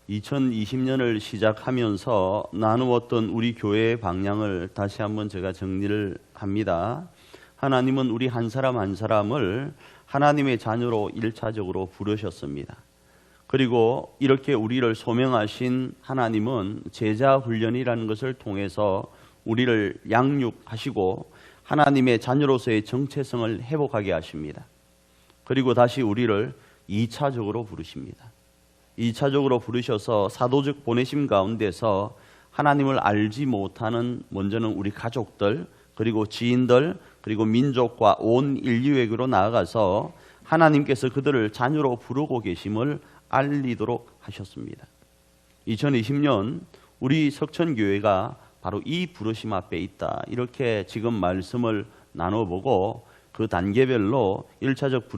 2020년을 시작하면서 나누었던 우리 교회의 방향을 다시 한번 제가 정리를 합니다. 하나님은 우리 한 사람 한 사람을 하나님의 자녀로 1차적으로 부르셨습니다. 그리고 이렇게 우리를 소명하신 하나님은 제자 훈련이라는 것을 통해서 우리를 양육하시고 하나님의 자녀로서의 정체성을 회복하게 하십니다. 그리고 다시 우리를 2차적으로 부르십니다. 2차적으로 부르셔서 사도적 보내심 가운데서 하나님을 알지 못하는 먼저는 우리 가족들, 그리고 지인들, 그리고 민족과 온 인류에게로 나아가서 하나님께서 그들을 자녀로 부르고 계심을 알리도록 하셨습니다. 2020년 우리 석천교회가 바로 이 부르심 앞에 있다, 이렇게 지금 말씀을 나눠보고 그 단계별로 1차적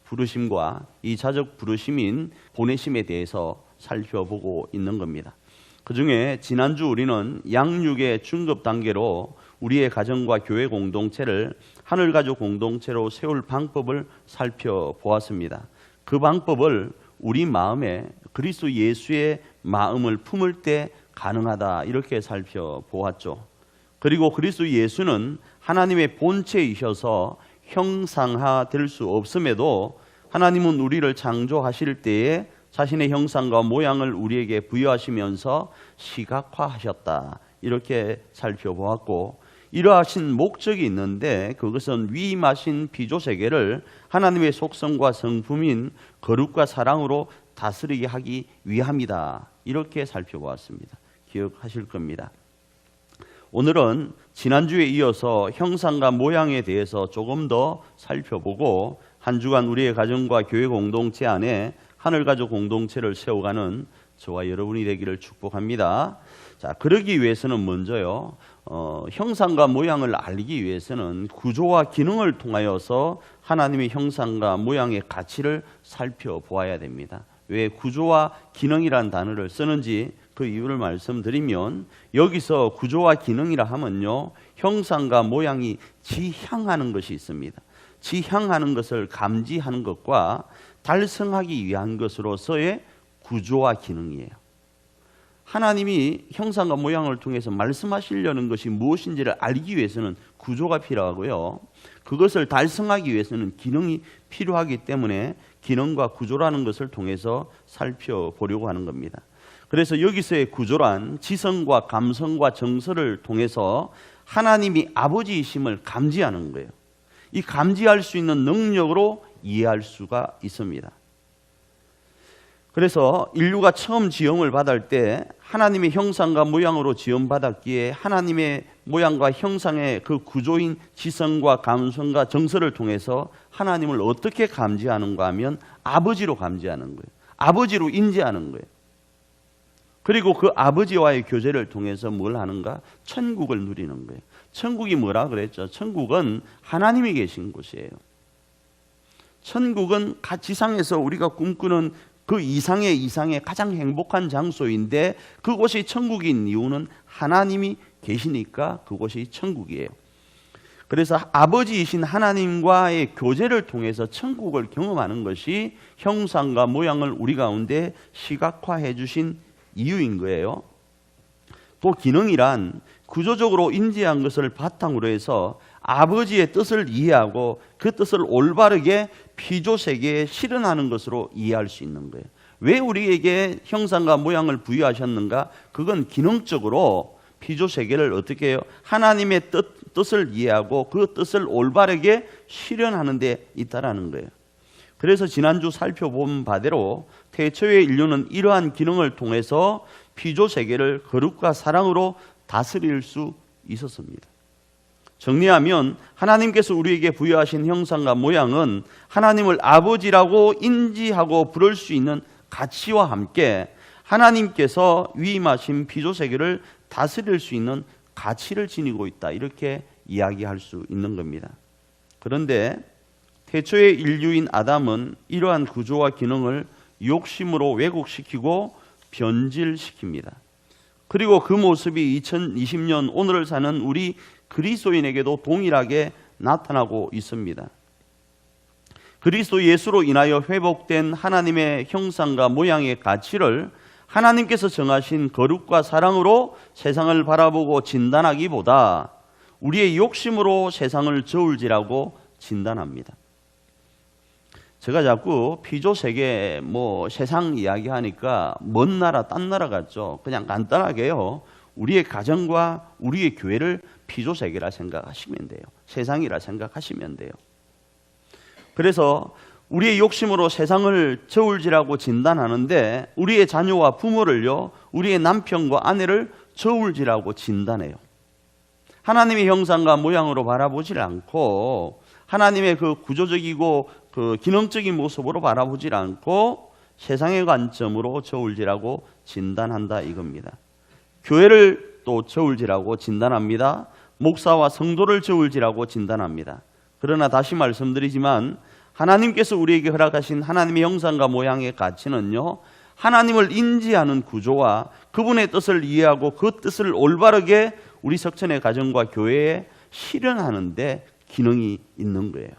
부르심과 2차적 부르심인 보내심에 대해서 살펴보고 있는 겁니다. 그 중에 지난주 우리는 양육의 중급 단계로 우리의 가정과 교회 공동체를 하늘가족 공동체로 세울 방법을 살펴보았습니다. 그 방법을 우리 마음에 그리스도 예수의 마음을 품을 때 가능하다, 이렇게 살펴보았죠. 그리고 그리스도 예수는 하나님의 본체이셔서 형상화될 수 없음에도 하나님은 우리를 창조하실 때에 자신의 형상과 모양을 우리에게 부여하시면서 시각화하셨다, 이렇게 살펴보았고, 이러하신 목적이 있는데 그것은 위임하신 피조세계를 하나님의 속성과 성품인 거룩과 사랑으로 다스리게 하기 위함이다, 이렇게 살펴보았습니다. 기억하실 겁니다. 오늘은 지난주에 이어서 형상과 모양에 대해서 조금 더 살펴보고 한 주간 우리의 가정과 교회 공동체 안에 하늘가족 공동체를 세워가는 저와 여러분이 되기를 축복합니다. 자, 그러기 위해서는 먼저요, 형상과 모양을 알기 위해서는 구조와 기능을 통하여서 하나님의 형상과 모양의 가치를 살펴보아야 됩니다. 왜 구조와 기능이란 단어를 쓰는지 그 이유를 말씀드리면, 여기서 구조와 기능이라 하면요, 형상과 모양이 지향하는 것이 있습니다. 지향하는 것을 감지하는 것과 달성하기 위한 것으로서의 구조와 기능이에요. 하나님이 형상과 모양을 통해서 말씀하시려는 것이 무엇인지를 알기 위해서는 구조가 필요하고요, 그것을 달성하기 위해서는 기능이 필요하기 때문에 기능과 구조라는 것을 통해서 살펴보려고 하는 겁니다. 그래서 여기서의 구조란 지성과 감성과 정서를 통해서 하나님이 아버지이심을 감지하는 거예요. 이 감지할 수 있는 능력으로 이해할 수가 있습니다. 그래서 인류가 처음 지음을 받을 때 하나님의 형상과 모양으로 지음받았기에 하나님의 모양과 형상의 그 구조인 지성과 감성과 정서를 통해서 하나님을 어떻게 감지하는가 하면 아버지로 감지하는 거예요. 아버지로 인지하는 거예요. 그리고 그 아버지와의 교제를 통해서 뭘 하는가? 천국을 누리는 거예요. 천국이 뭐라 그랬죠? 천국은 하나님이 계신 곳이에요. 천국은 지상에서 우리가 꿈꾸는 그 이상의 가장 행복한 장소인데, 그곳이 천국인 이유는 하나님이 계시니까 그곳이 천국이에요. 그래서 아버지이신 하나님과의 교제를 통해서 천국을 경험하는 것이 형상과 모양을 우리 가운데 시각화해 주신 이유인 거예요. 또 기능이란 구조적으로 인지한 것을 바탕으로 해서 아버지의 뜻을 이해하고 그 뜻을 올바르게 피조세계에 실현하는 것으로 이해할 수 있는 거예요. 왜 우리에게 형상과 모양을 부여하셨는가? 그건 기능적으로 피조세계를 어떻게 해요? 하나님의 뜻을 이해하고 그 뜻을 올바르게 실현하는 데 있다라는 거예요. 그래서 지난주 살펴본 바대로 태초의 인류는 이러한 기능을 통해서 피조세계를 거룩과 사랑으로 다스릴 수 있었습니다. 정리하면 하나님께서 우리에게 부여하신 형상과 모양은 하나님을 아버지라고 인지하고 부를 수 있는 가치와 함께 하나님께서 위임하신 피조세계를 다스릴 수 있는 가치를 지니고 있다, 이렇게 이야기할 수 있는 겁니다. 그런데 태초의 인류인 아담은 이러한 구조와 기능을 욕심으로 왜곡시키고 변질시킵니다. 그리고 그 모습이 2020년 오늘을 사는 우리 그리스도인에게도 동일하게 나타나고 있습니다. 그리스도 예수로 인하여 회복된 하나님의 형상과 모양의 가치를 하나님께서 정하신 거룩과 사랑으로 세상을 바라보고 진단하기보다 우리의 욕심으로 세상을 저울질하고 진단합니다. 제가 자꾸 피조세계 세상 이야기하니까 먼 나라 딴 나라 같죠. 그냥 간단하게요. 우리의 가정과 우리의 교회를 피조세계라 생각하시면 돼요. 세상이라 생각하시면 돼요. 그래서 우리의 욕심으로 세상을 저울질하고 진단하는데 우리의 자녀와 부모를요, 우리의 남편과 아내를 저울질하고 진단해요. 하나님의 형상과 모양으로 바라보질 않고 하나님의 그 구조적이고 그 기능적인 모습으로 바라보질 않고 세상의 관점으로 저울질하고 진단한다 이겁니다. 교회를 또 저울질하고 진단합니다. 목사와 성도를 저울질하고 진단합니다. 그러나 다시 말씀드리지만 하나님께서 우리에게 허락하신 하나님의 형상과 모양의 가치는요, 하나님을 인지하는 구조와 그분의 뜻을 이해하고 그 뜻을 올바르게 우리 석천의 가정과 교회에 실현하는 데 기능이 있는 거예요.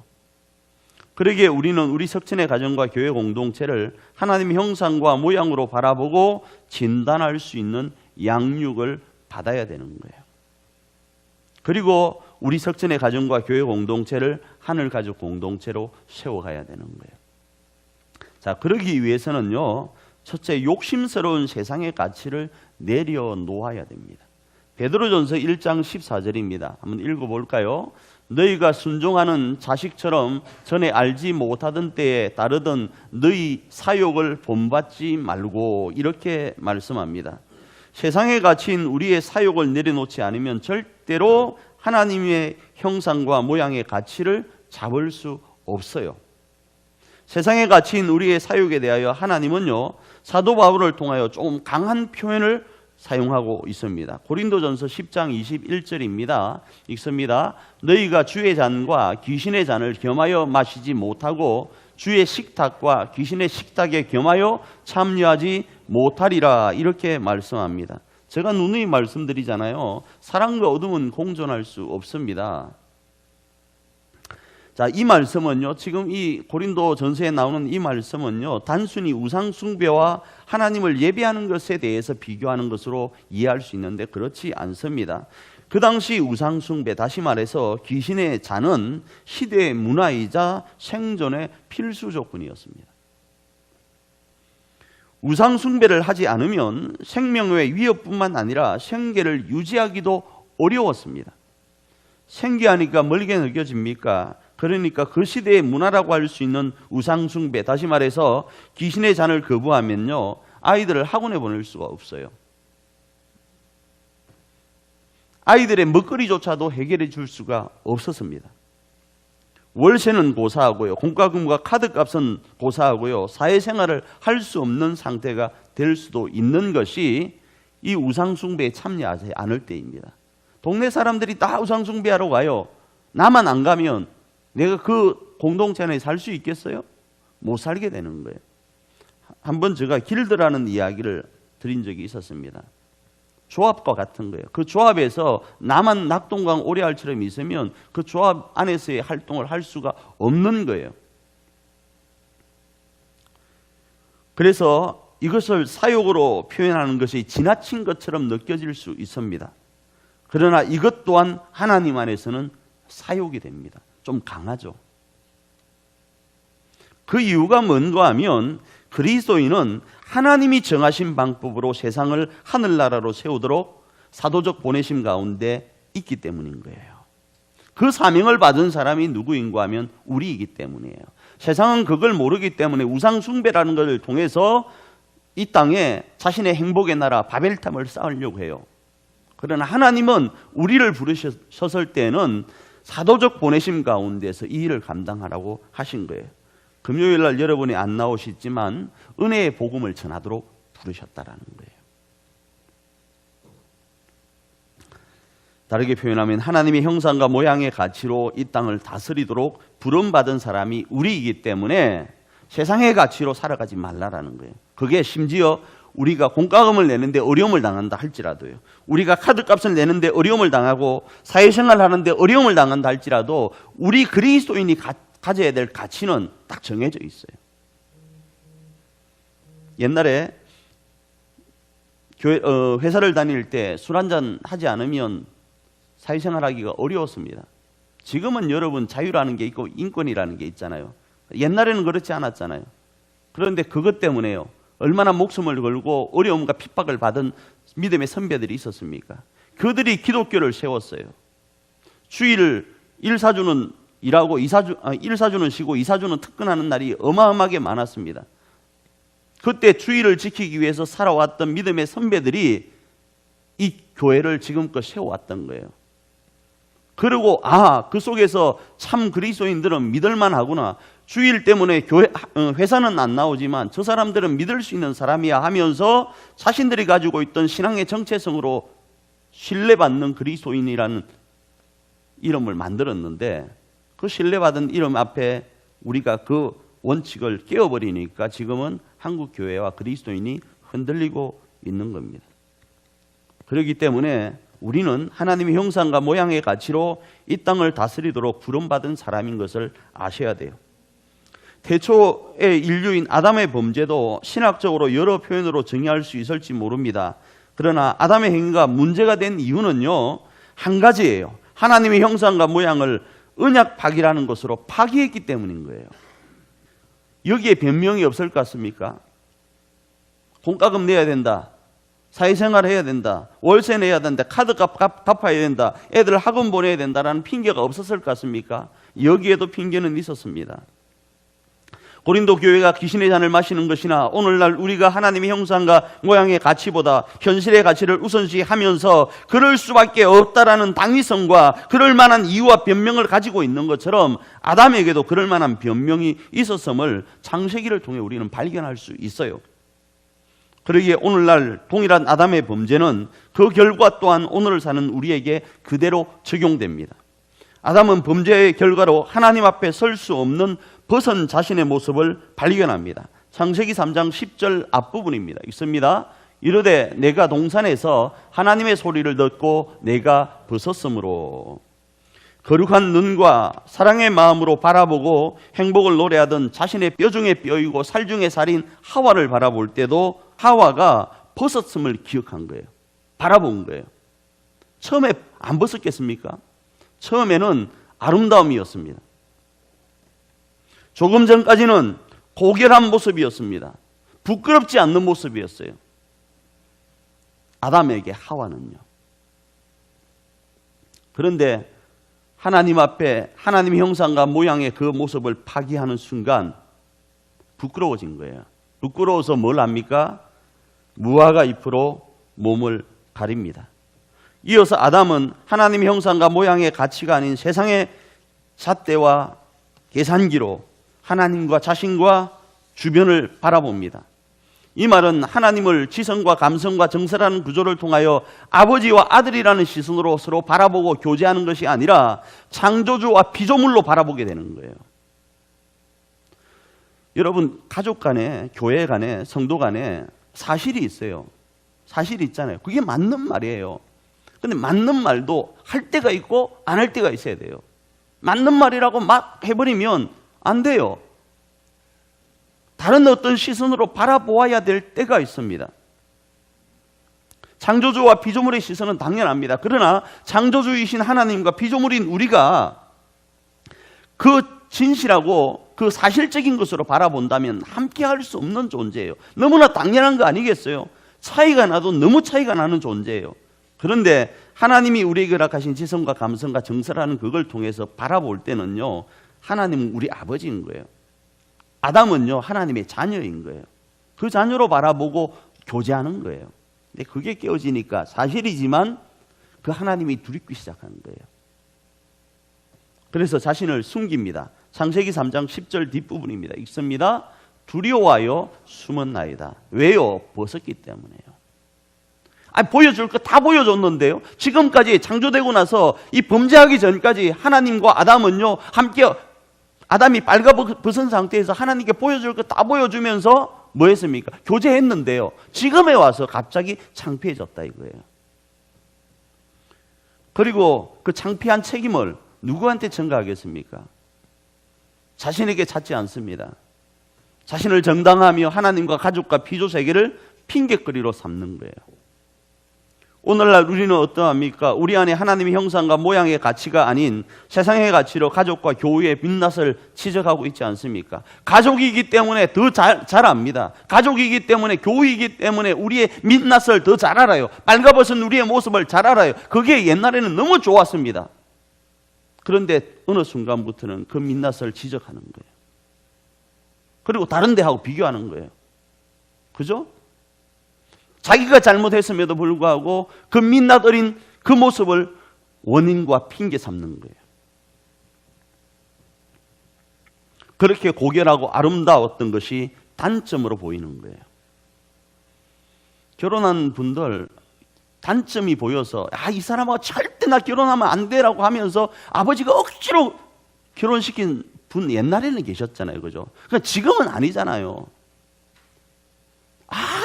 그러기에 우리는 우리 석천의 가정과 교회 공동체를 하나님의 형상과 모양으로 바라보고 진단할 수 있는 양육을 받아야 되는 거예요. 그리고 우리 석천의 가정과 교회 공동체를 하늘가족 공동체로 세워가야 되는 거예요. 자, 그러기 위해서는요, 첫째, 욕심스러운 세상의 가치를 내려놓아야 됩니다. 베드로전서 1장 14절입니다. 한번 읽어볼까요? 너희가 순종하는 자식처럼 전에 알지 못하던 때에 따르던 너희 사욕을 본받지 말고, 이렇게 말씀합니다. 세상의 가치인 우리의 사욕을 내려놓지 않으면 절대로 하나님의 형상과 모양의 가치를 잡을 수 없어요. 세상의 가치인 우리의 사욕에 대하여 하나님은요, 사도 바울을 통하여 조금 강한 표현을 사용하고 있습니다. 고린도전서 10장 21절입니다. 읽습니다. 너희가 주의 잔과 귀신의 잔을 겸하여 마시지 못하고 주의 식탁과 귀신의 식탁에 겸하여 참여하지 못하리라, 이렇게 말씀합니다. 제가 누누이 말씀드리잖아요. 사랑과 어둠은 공존할 수 없습니다. 자, 이 말씀은요, 지금 이 고린도 전서에 나오는 이 말씀은요, 단순히 우상 숭배와 하나님을 예배하는 것에 대해서 비교하는 것으로 이해할 수 있는데 그렇지 않습니다. 그 당시 우상 숭배, 다시 말해서 귀신의 잔은 시대의 문화이자 생존의 필수 조건이었습니다. 우상 숭배를 하지 않으면 생명의 위협뿐만 아니라 생계를 유지하기도 어려웠습니다. 생계하니까 멀게 느껴집니까? 그러니까 그 시대의 문화라고 할 수 있는 우상 숭배, 다시 말해서 귀신의 잔을 거부하면요, 아이들을 학원에 보낼 수가 없어요. 아이들의 먹거리조차도 해결해 줄 수가 없었습니다. 월세는 고사하고요, 공과금과 카드값은 고사하고요, 사회생활을 할 수 없는 상태가 될 수도 있는 것이 이 우상숭배에 참여하지 않을 때입니다. 동네 사람들이 다 우상숭배하러 가요. 나만 안 가면 내가 그 공동체 안에 살 수 있겠어요? 못 살게 되는 거예요. 한번 제가 길드라는 이야기를 드린 적이 있었습니다. 조합과 같은 거예요. 그 조합에서 나만 낙동강 오래알처럼 있으면 그 조합 안에서의 활동을 할 수가 없는 거예요. 그래서 이것을 사욕으로 표현하는 것이 지나친 것처럼 느껴질 수 있습니다. 그러나 이것 또한 하나님 안에서는 사욕이 됩니다. 좀 강하죠. 그 이유가 뭔가 하면 그리스도인은 하나님이 정하신 방법으로 세상을 하늘나라로 세우도록 사도적 보내심 가운데 있기 때문인 거예요. 그 사명을 받은 사람이 누구인가 하면 우리이기 때문이에요. 세상은 그걸 모르기 때문에 우상 숭배라는 것을 통해서 이 땅에 자신의 행복의 나라 바벨탑을 쌓으려고 해요. 그러나 하나님은 우리를 부르셨을 때는 사도적 보내심 가운데서 이 일을 감당하라고 하신 거예요. 금요일 날 여러분이 안 나오시지만 은혜의 복음을 전하도록 부르셨다라는 거예요. 다르게 표현하면 하나님의 형상과 모양의 가치로 이 땅을 다스리도록 부름받은 사람이 우리이기 때문에 세상의 가치로 살아가지 말라라는 거예요. 그게 심지어 우리가 공과금을 내는데 어려움을 당한다 할지라도요, 우리가 카드값을 내는데 어려움을 당하고 사회생활을 하는데 어려움을 당한다 할지라도 우리 그리스도인이 가져야 될 가치는 딱 정해져 있어요. 옛날에 회사를 다닐 때 술 한잔 하지 않으면 사회생활하기가 어려웠습니다. 지금은 여러분 자유라는 게 있고 인권이라는 게 있잖아요. 옛날에는 그렇지 않았잖아요. 그런데 그것 때문에요. 얼마나 목숨을 걸고 어려움과 핍박을 받은 믿음의 선배들이 있었습니까? 그들이 기독교를 세웠어요. 주일 1사주는 일하고 1사주는 쉬고 2사주는 특근하는 날이 어마어마하게 많았습니다. 그때 주일을 지키기 위해서 살아왔던 믿음의 선배들이 이 교회를 지금껏 세워왔던 거예요. 그리고 그 속에서 참 그리스도인들은 믿을만 하구나. 주일 때문에 회사는 안 나오지만 저 사람들은 믿을 수 있는 사람이야 하면서 자신들이 가지고 있던 신앙의 정체성으로 신뢰받는 그리스도인이라는 이름을 만들었는데 그 신뢰받은 이름 앞에 우리가 그 원칙을 깨어버리니까 지금은 한국 교회와 그리스도인이 흔들리고 있는 겁니다. 그렇기 때문에 우리는 하나님의 형상과 모양의 가치로 이 땅을 다스리도록 부름받은 사람인 것을 아셔야 돼요. 태초의 인류인 아담의 범죄도 신학적으로 여러 표현으로 정의할 수 있을지 모릅니다. 그러나 아담의 행위가 문제가 된 이유는요, 한 가지예요. 하나님의 형상과 모양을 언약 파기라는 것으로 파기했기 때문인 거예요. 여기에 변명이 없을 것 같습니까? 공과금 내야 된다. 사회생활 해야 된다. 월세 내야 된다. 카드값 갚아야 된다. 애들 학원 보내야 된다라는 핑계가 없었을 것 같습니까? 여기에도 핑계는 있었습니다. 고린도 교회가 귀신의 잔을 마시는 것이나 오늘날 우리가 하나님의 형상과 모양의 가치보다 현실의 가치를 우선시하면서 그럴 수밖에 없다라는 당위성과 그럴 만한 이유와 변명을 가지고 있는 것처럼 아담에게도 그럴 만한 변명이 있었음을 창세기를 통해 우리는 발견할 수 있어요. 그러기에 오늘날 동일한 아담의 범죄는 그 결과 또한 오늘을 사는 우리에게 그대로 적용됩니다. 아담은 범죄의 결과로 하나님 앞에 설 수 없는 벗은 자신의 모습을 발견합니다. 창세기 3장 10절 앞부분입니다. 있습니다. 이르되 내가 동산에서 하나님의 소리를 듣고 내가 벗었으므로 거룩한 눈과 사랑의 마음으로 바라보고 행복을 노래하던 자신의 뼈 중에 뼈이고 살 중에 살인 하와를 바라볼 때도 하와가 벗었음을 기억한 거예요. 바라본 거예요. 처음에 안 벗었겠습니까? 처음에는 아름다움이었습니다. 조금 전까지는 고결한 모습이었습니다. 부끄럽지 않는 모습이었어요. 아담에게 하와는요. 그런데 하나님 앞에 하나님의 형상과 모양의 그 모습을 파기하는 순간 부끄러워진 거예요. 부끄러워서 뭘 합니까? 무화과 잎으로 몸을 가립니다. 이어서 아담은 하나님의 형상과 모양의 가치가 아닌 세상의 잣대와 계산기로 하나님과 자신과 주변을 바라봅니다. 이 말은 하나님을 지성과 감성과 정서라는 구조를 통하여 아버지와 아들이라는 시선으로 서로 바라보고 교제하는 것이 아니라 창조주와 피조물로 바라보게 되는 거예요. 여러분, 가족 간에, 교회 간에, 성도 간에 사실이 있어요. 사실이 있잖아요. 그게 맞는 말이에요. 근데 맞는 말도 할 때가 있고 안 할 때가 있어야 돼요. 맞는 말이라고 막 해버리면 안 돼요. 다른 어떤 시선으로 바라보아야 될 때가 있습니다. 창조주와 피조물의 시선은 당연합니다. 그러나 창조주이신 하나님과 피조물인 우리가 그 진실하고 그 사실적인 것으로 바라본다면 함께 할 수 없는 존재예요. 너무나 당연한 거 아니겠어요? 차이가 나도 너무 차이가 나는 존재예요. 그런데 하나님이 우리에게 허락하신 지성과 감성과 정서라는 그걸 통해서 바라볼 때는요, 하나님은 우리 아버지인 거예요. 아담은요, 하나님의 자녀인 거예요. 그 자녀로 바라보고 교제하는 거예요. 근데 그게 깨어지니까 사실이지만 그 하나님이 두렵기 시작하는 거예요. 그래서 자신을 숨깁니다. 창세기 3장 10절 뒷부분입니다. 읽습니다. 두려워하여 숨었나이다. 왜요? 벗었기 때문에요. 보여줄 거 다 보여줬는데요. 지금까지 창조되고 나서 이 범죄하기 전까지 하나님과 아담은요, 함께 아담이 빨가벗은 상태에서 하나님께 보여줄 거 다 보여주면서 뭐 했습니까? 교제했는데요. 지금에 와서 갑자기 창피해졌다 이거예요. 그리고 그 창피한 책임을 누구한테 전가하겠습니까? 자신에게 찾지 않습니다. 자신을 정당하며 하나님과 가족과 피조 세계를 핑계거리로 삼는 거예요. 오늘날 우리는 어떠합니까? 우리 안에 하나님의 형상과 모양의 가치가 아닌 세상의 가치로 가족과 교회의 민낯을 지적하고 있지 않습니까? 가족이기 때문에 더 잘 압니다. 가족이기 때문에, 교회이기 때문에 우리의 민낯을 더 잘 알아요. 빨가벗은 우리의 모습을 잘 알아요. 그게 옛날에는 너무 좋았습니다. 그런데 어느 순간부터는 그 민낯을 지적하는 거예요. 그리고 다른 데하고 비교하는 거예요. 그죠? 자기가 잘못했음에도 불구하고 그 민낯 어린 그 모습을 원인과 핑계 삼는 거예요. 그렇게 고결하고 아름다웠던 것이 단점으로 보이는 거예요. 결혼한 분들 단점이 보여서 이 사람하고 절대 나 결혼하면 안 돼라고 하면서 아버지가 억지로 결혼시킨 분 옛날에는 계셨잖아요. 그죠? 그러니까 지금은 아니잖아요.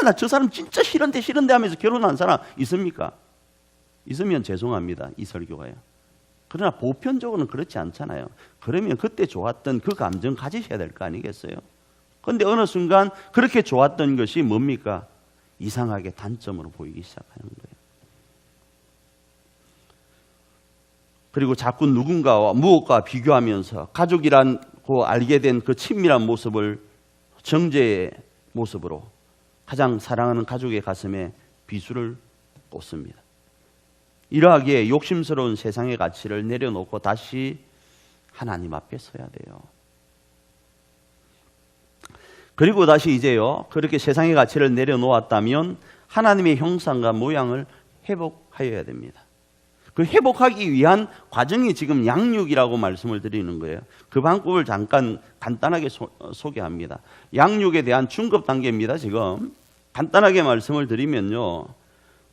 나 저 사람 진짜 싫은데 하면서 결혼한 사람 있습니까? 있으면 죄송합니다. 이 설교가요. 그러나 보편적으로는 그렇지 않잖아요. 그러면 그때 좋았던 그 감정 가지셔야 될 거 아니겠어요? 그런데 어느 순간 그렇게 좋았던 것이 뭡니까? 이상하게 단점으로 보이기 시작하는 거예요. 그리고 자꾸 누군가와 무엇과 비교하면서 가족이라고 알게 된 그 친밀한 모습을 정죄의 모습으로 가장 사랑하는 가족의 가슴에 비수를 꽂습니다. 이러하기에 욕심스러운 세상의 가치를 내려놓고 다시 하나님 앞에 서야 돼요. 그리고 다시 이제요, 그렇게 세상의 가치를 내려놓았다면 하나님의 형상과 모양을 회복하여야 됩니다. 그 회복하기 위한 과정이 지금 양육이라고 말씀을 드리는 거예요. 그 방법을 잠깐 간단하게 소개합니다. 양육에 대한 중급 단계입니다. 지금 간단하게 말씀을 드리면요,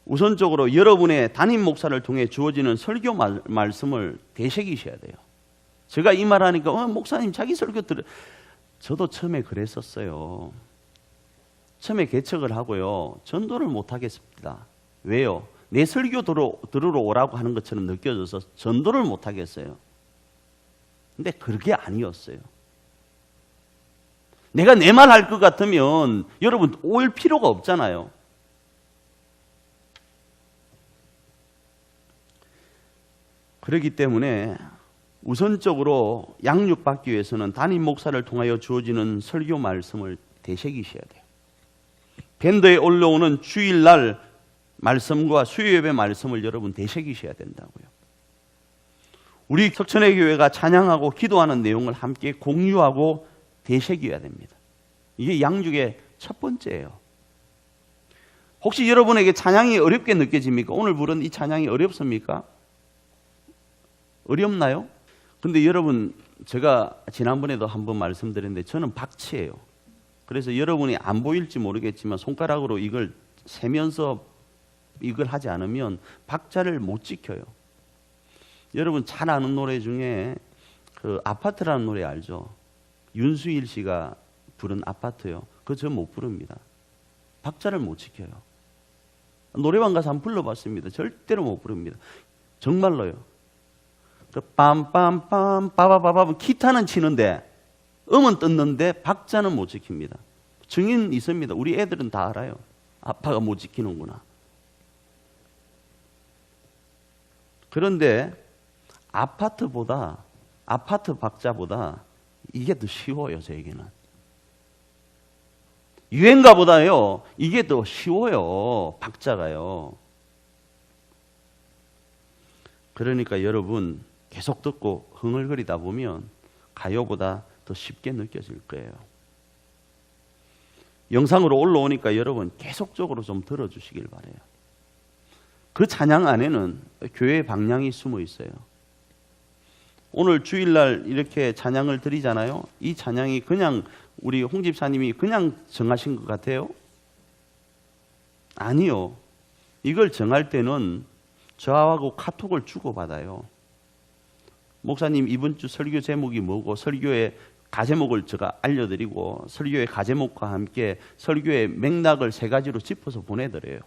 우선적으로 여러분의 담임 목사를 통해 주어지는 설교 말씀을 되새기셔야 돼요. 제가 이 말하니까 목사님 자기 설교 저도 처음에 그랬었어요. 처음에 개척을 하고요, 전도를 못 하겠습니다. 왜요? 내 설교 들으러 오라고 하는 것처럼 느껴져서 전도를 못 하겠어요. 근데 그게 아니었어요. 내가 내 말 할 것 같으면 여러분 올 필요가 없잖아요. 그렇기 때문에 우선적으로 양육받기 위해서는 담임 목사를 통하여 주어지는 설교 말씀을 되새기셔야 돼요. 밴드에 올라오는 주일날 말씀과 수요예배 말씀을 여러분 되새기셔야 된다고요. 우리 석천의 교회가 찬양하고 기도하는 내용을 함께 공유하고 되새겨야 됩니다. 이게 양육의 첫 번째예요. 혹시 여러분에게 찬양이 어렵게 느껴집니까? 오늘 부른 이 찬양이 어렵습니까? 어렵나요? 근데 여러분, 제가 지난번에도 한번 말씀드렸는데 저는 박치예요. 그래서 여러분이 안 보일지 모르겠지만 손가락으로 이걸 세면서 이걸 하지 않으면 박자를 못 지켜요. 여러분 잘 아는 노래 중에 그 아파트라는 노래 알죠? 윤수일 씨가 부른 아파트요. 그거 저 못 부릅니다. 박자를 못 지켜요. 노래방 가서 한번 불러봤습니다. 절대로 못 부릅니다. 정말로요. 그 빰빰빰 빠바바바 기타는 치는데 음은 뜯는데 박자는 못 지킵니다. 증인 있습니다. 우리 애들은 다 알아요. 아빠가 못 지키는구나. 그런데 아파트 박자보다 이게 더 쉬워요. 저에게는 유행가보다요 이게 더 쉬워요. 박자가요. 그러니까 여러분 계속 듣고 흥얼거리다 보면 가요보다 더 쉽게 느껴질 거예요. 영상으로 올라오니까 여러분 계속적으로 좀 들어주시길 바라요. 그 찬양 안에는 교회의 방향이 숨어 있어요. 오늘 주일날 이렇게 찬양을 드리잖아요. 이 찬양이 그냥 우리 홍 집사님이 그냥 정하신 것 같아요? 아니요. 이걸 정할 때는 저하고 카톡을 주고받아요. 목사님 이번 주 설교 제목이 뭐고 설교의 가제목을 제가 알려드리고 설교의 가제목과 함께 설교의 맥락을 3가지로 짚어서 보내드려요.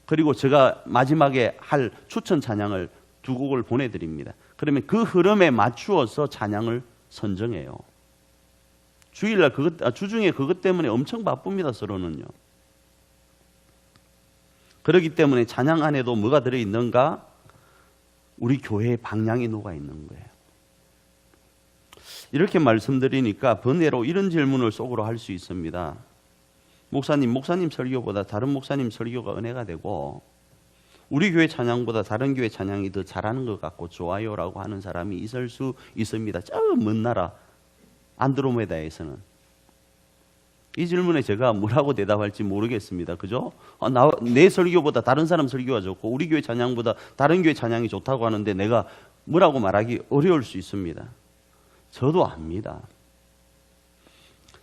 그리고 제가 마지막에 할 추천 찬양을 2곡을 보내드립니다. 그러면 그 흐름에 맞추어서 찬양을 선정해요. 주일날 주중에 그것 때문에 엄청 바쁩니다. 서로는요. 그렇기 때문에 찬양 안에도 뭐가 들어있는가? 우리 교회의 방향이 녹아있는 거예요. 이렇게 말씀드리니까 번외로 이런 질문을 속으로 할 수 있습니다. 목사님 설교보다 다른 목사님 설교가 은혜가 되고 우리 교회 찬양보다 다른 교회 찬양이 더 잘하는 것 같고 좋아요라고 하는 사람이 있을 수 있습니다. 저 먼 나라 안드로메다에서는. 이 질문에 제가 뭐라고 대답할지 모르겠습니다. 그죠? 내 설교보다 다른 사람 설교가 좋고 우리 교회 찬양보다 다른 교회 찬양이 좋다고 하는데 내가 뭐라고 말하기 어려울 수 있습니다. 저도 압니다.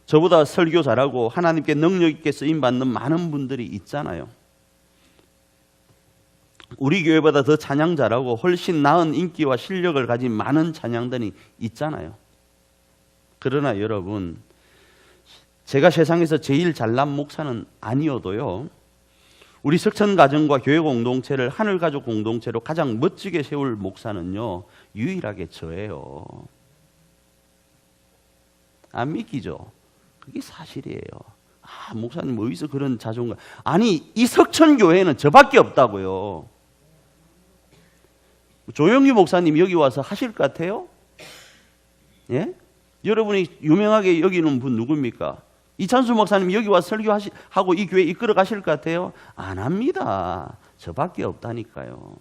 저보다 설교 잘하고 하나님께 능력 있게 쓰임받는 많은 분들이 있잖아요. 우리 교회보다 더 찬양 잘하고 훨씬 나은 인기와 실력을 가진 많은 찬양단이 있잖아요. 그러나 여러분, 제가 세상에서 제일 잘난 목사는 아니어도요, 우리 석천가정과 교회 공동체를 하늘가족 공동체로 가장 멋지게 세울 목사는요, 유일하게 저예요. 안 믿기죠? 그게 사실이에요. 목사님 어디서 그런 자존감? 아니, 이 석천교회는 저밖에 없다고요. 조영규 목사님 여기 와서 하실 것 같아요? 예? 여러분이 유명하게 여기는 분 누굽니까? 이찬수 목사님 여기 와서 설교하고 이 교회 이끌어 가실 것 같아요? 안 합니다. 저밖에 없다니까요.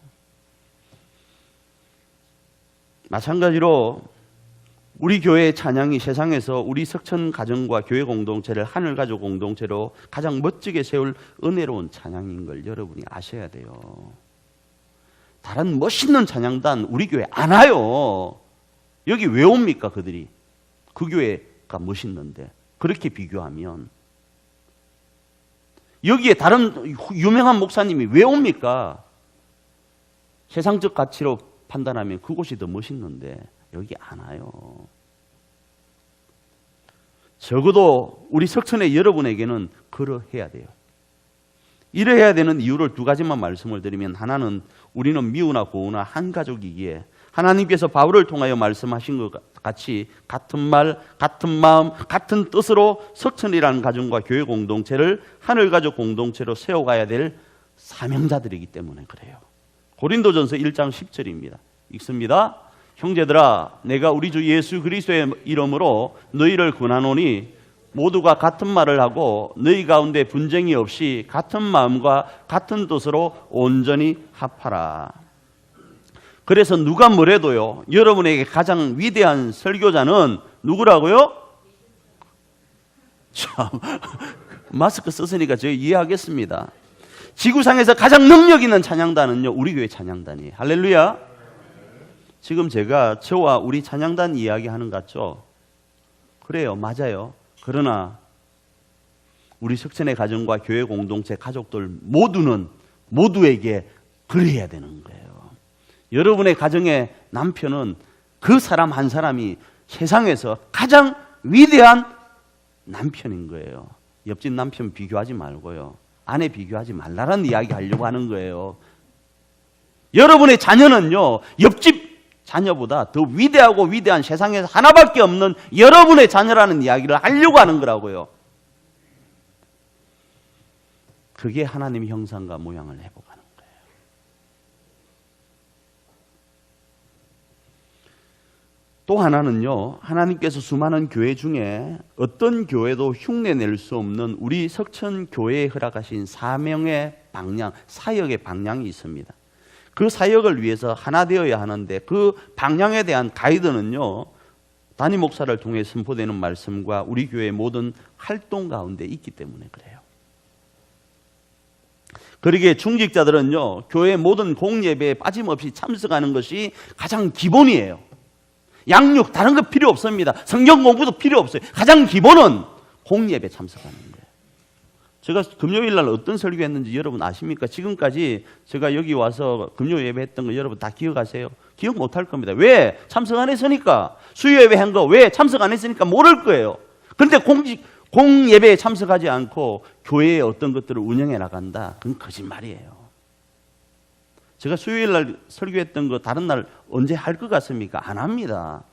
마찬가지로 우리 교회의 찬양이 세상에서 우리 석천 가정과 교회 공동체를 하늘가족 공동체로 가장 멋지게 세울 은혜로운 찬양인 걸 여러분이 아셔야 돼요. 다른 멋있는 찬양단 우리 교회 안 와요. 여기 왜 옵니까 그들이? 그 교회가 멋있는데 그렇게 비교하면 여기에 다른 유명한 목사님이 왜 옵니까? 세상적 가치로 판단하면 그곳이 더 멋있는데 여기 안 와요. 적어도 우리 석천의 여러분에게는 그러해야 돼요. 이래야 되는 이유를 두 가지만 말씀을 드리면, 하나는 우리는 미우나 고우나 한 가족이기에 하나님께서 바울을 통하여 말씀하신 것 같이 같은 말, 같은 마음, 같은 뜻으로 석천이라는 가정과 교회 공동체를 하늘가족 공동체로 세워가야 될 사명자들이기 때문에 그래요. 고린도전서 1장 10절입니다. 읽습니다. 형제들아, 내가 우리 주 예수 그리스도의 이름으로 너희를 권하노니 모두가 같은 말을 하고 너희 가운데 분쟁이 없이 같은 마음과 같은 뜻으로 온전히 합하라. 그래서 누가 뭐래도요, 여러분에게 가장 위대한 설교자는 누구라고요? 참, 마스크 썼으니까 제가 이해하겠습니다. 지구상에서 가장 능력 있는 찬양단은요, 우리 교회 찬양단이에요. 할렐루야. 지금 제가 저와 우리 찬양단 이야기하는 것 같죠? 그래요, 맞아요. 그러나 우리 석천의 가정과 교회 공동체 가족들 모두에게 그래야 되는 거예요. 여러분의 가정의 남편은 그 사람 한 사람이 세상에서 가장 위대한 남편인 거예요. 옆집 남편 비교하지 말고요. 아내 비교하지 말라는 이야기 하려고 하는 거예요. 여러분의 자녀는요, 옆집 자녀보다 더 위대하고 위대한 세상에서 하나밖에 없는 여러분의 자녀라는 이야기를 하려고 하는 거라고요. 그게 하나님의 형상과 모양을 회복하는 거예요. 또 하나는요, 하나님께서 수많은 교회 중에 어떤 교회도 흉내낼 수 없는 우리 석천 교회에 허락하신 사명의 방향, 사역의 방향이 있습니다. 그 사역을 위해서 하나 되어야 하는데 그 방향에 대한 가이드는요, 담임 목사를 통해 선포되는 말씀과 우리 교회의 모든 활동 가운데 있기 때문에 그래요. 그러기에 중직자들은요, 교회 모든 공예배에 빠짐없이 참석하는 것이 가장 기본이에요. 양육 다른 거 필요 없습니다. 성경 공부도 필요 없어요. 가장 기본은 공예배 참석하는 거예요. 제가 금요일 날 어떤 설교했는지 여러분 아십니까? 지금까지 제가 여기 와서 금요 예배했던 거 여러분 다 기억하세요? 기억 못할 겁니다. 왜? 참석 안 했으니까. 수요 예배 한 거 왜? 참석 안 했으니까 모를 거예요. 그런데 공예배에 참석하지 않고 교회의 어떤 것들을 운영해 나간다? 그건 거짓말이에요. 제가 수요일 날 설교했던 거 다른 날 언제 할 것 같습니까? 안 합니다.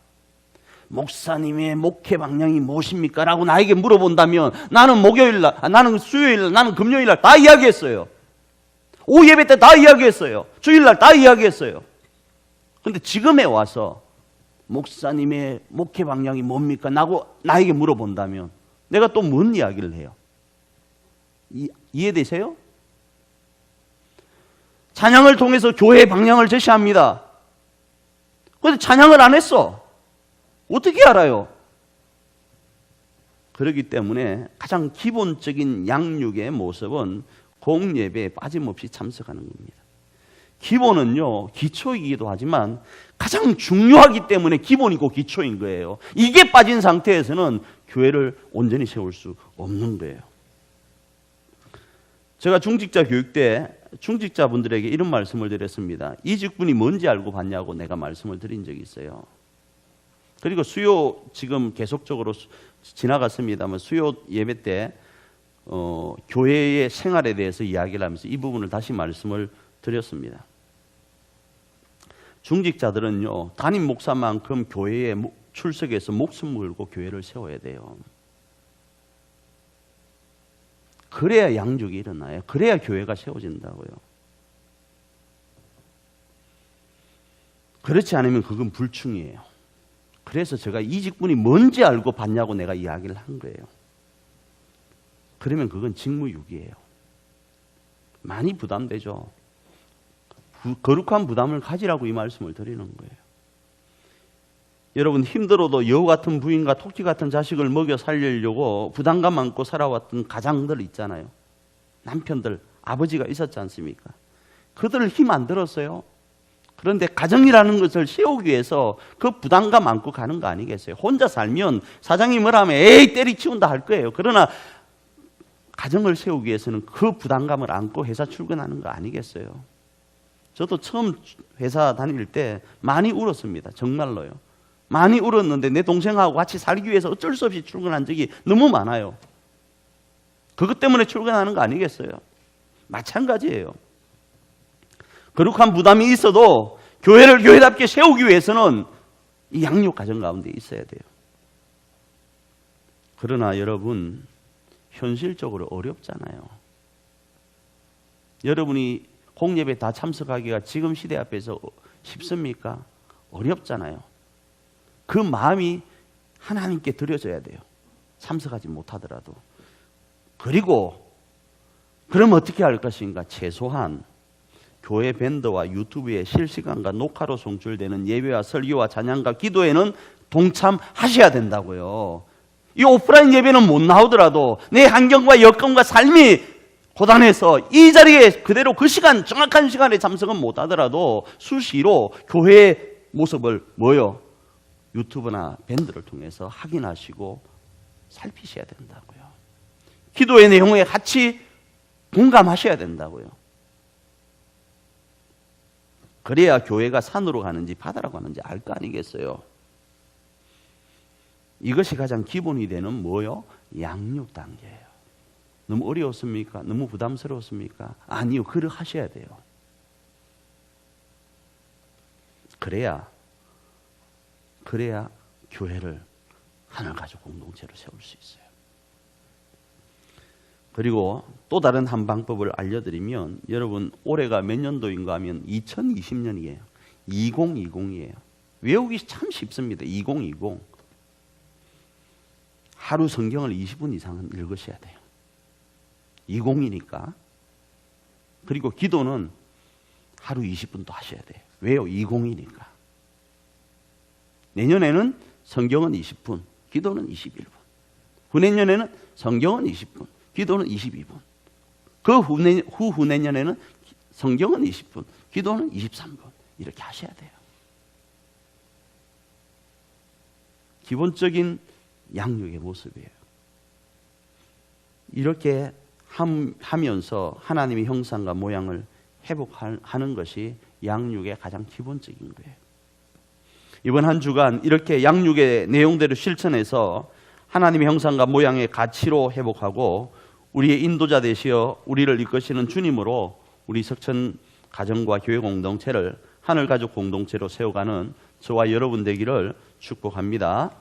목사님의 목회 방향이 무엇입니까? 라고 나에게 물어본다면 나는 목요일 날, 나는 수요일 날, 나는 금요일 날 다 이야기했어요. 오후 예배 때 다 이야기했어요. 주일날 다 이야기했어요. 근데 지금에 와서 목사님의 목회 방향이 뭡니까? 나에게 물어본다면 내가 또 뭔 이야기를 해요? 이해되세요? 찬양을 통해서 교회의 방향을 제시합니다. 그런데 찬양을 안 했어. 어떻게 알아요? 그렇기 때문에 가장 기본적인 양육의 모습은 공예배에 빠짐없이 참석하는 겁니다. 기본은요, 기초이기도 하지만 가장 중요하기 때문에 기본이고 기초인 거예요. 이게 빠진 상태에서는 교회를 온전히 세울 수 없는 거예요. 제가 중직자 교육 때 중직자분들에게 이런 말씀을 드렸습니다. 이 직분이 뭔지 알고 받냐고 내가 말씀을 드린 적이 있어요. 그리고 수요 지금 계속적으로 지나갔습니다만 수요 예배 때 교회의 생활에 대해서 이야기를 하면서 이 부분을 다시 말씀을 드렸습니다. 중직자들은요, 담임 목사만큼 교회에 출석해서 목숨 걸고 교회를 세워야 돼요. 그래야 양육이 일어나요. 그래야 교회가 세워진다고요. 그렇지 않으면 그건 불충이에요. 그래서 제가 이 직분이 뭔지 알고 받냐고 내가 이야기를 한 거예요. 그러면 그건 직무유기예요. 많이 부담되죠. 거룩한 부담을 가지라고 이 말씀을 드리는 거예요. 여러분 힘들어도 여우 같은 부인과 토끼 같은 자식을 먹여 살리려고 부담감 안고 살아왔던 가장들 있잖아요. 남편들, 아버지가 있었지 않습니까? 그들 힘 안 들었어요. 그런데 가정이라는 것을 세우기 위해서 그 부담감 안고 가는 거 아니겠어요? 혼자 살면 사장이 뭐라면 에이 때리치운다 할 거예요. 그러나 가정을 세우기 위해서는 그 부담감을 안고 회사 출근하는 거 아니겠어요? 저도 처음 회사 다닐 때 많이 울었습니다. 정말로요. 많이 울었는데 내 동생하고 같이 살기 위해서 어쩔 수 없이 출근한 적이 너무 많아요. 그것 때문에 출근하는 거 아니겠어요? 마찬가지예요. 거룩한 부담이 있어도 교회를 교회답게 세우기 위해서는 이 양육 과정 가운데 있어야 돼요. 그러나 여러분 현실적으로 어렵잖아요. 여러분이 공예배 다 참석하기가 지금 시대 앞에서 쉽습니까? 어렵잖아요. 그 마음이 하나님께 드려져야 돼요. 참석하지 못하더라도. 그리고 그럼 어떻게 할 것인가? 최소한 교회 밴드와 유튜브에 실시간과 녹화로 송출되는 예배와 설교와 찬양과 기도에는 동참하셔야 된다고요. 이 오프라인 예배는 못 나오더라도 내 환경과 여건과 삶이 고단해서 이 자리에 그대로 그 시간 정확한 시간에 참석은 못 하더라도 수시로 교회의 모습을 유튜브나 밴드를 통해서 확인하시고 살피셔야 된다고요. 기도의 내용에 같이 공감하셔야 된다고요. 그래야 교회가 산으로 가는지 바다로 가는지 알 거 아니겠어요. 이것이 가장 기본이 되는 양육 단계예요. 너무 어려웠습니까? 너무 부담스러웠습니까? 아니요. 그렇게 하셔야 돼요. 그래야 교회를 하늘가족 공동체로 세울 수 있어요. 그리고 또 다른 한 방법을 알려드리면 여러분 올해가 몇 년도인가 하면 2020년이에요. 2020이에요. 외우기 참 쉽습니다. 2020. 하루 성경을 20분 이상은 읽으셔야 돼요. 20이니까. 그리고 기도는 하루 20분도 하셔야 돼요. 왜요? 20이니까. 내년에는 성경은 20분, 기도는 21분. 후내년에는 성경은 20분, 기도는 22분. 그 후내년에는 성경은 20분, 기도는 23분. 이렇게 하셔야 돼요. 기본적인 양육의 모습이에요. 이렇게 하면서 하나님의 형상과 모양을 회복하는 것이 양육의 가장 기본적인 거예요. 이번 한 주간 이렇게 양육의 내용대로 실천해서 하나님의 형상과 모양의 가치로 회복하고 우리의 인도자 되시어 우리를 이끄시는 주님으로 우리 석천 가정과 교회 공동체를 하늘가족 공동체로 세워가는 저와 여러분 되기를 축복합니다.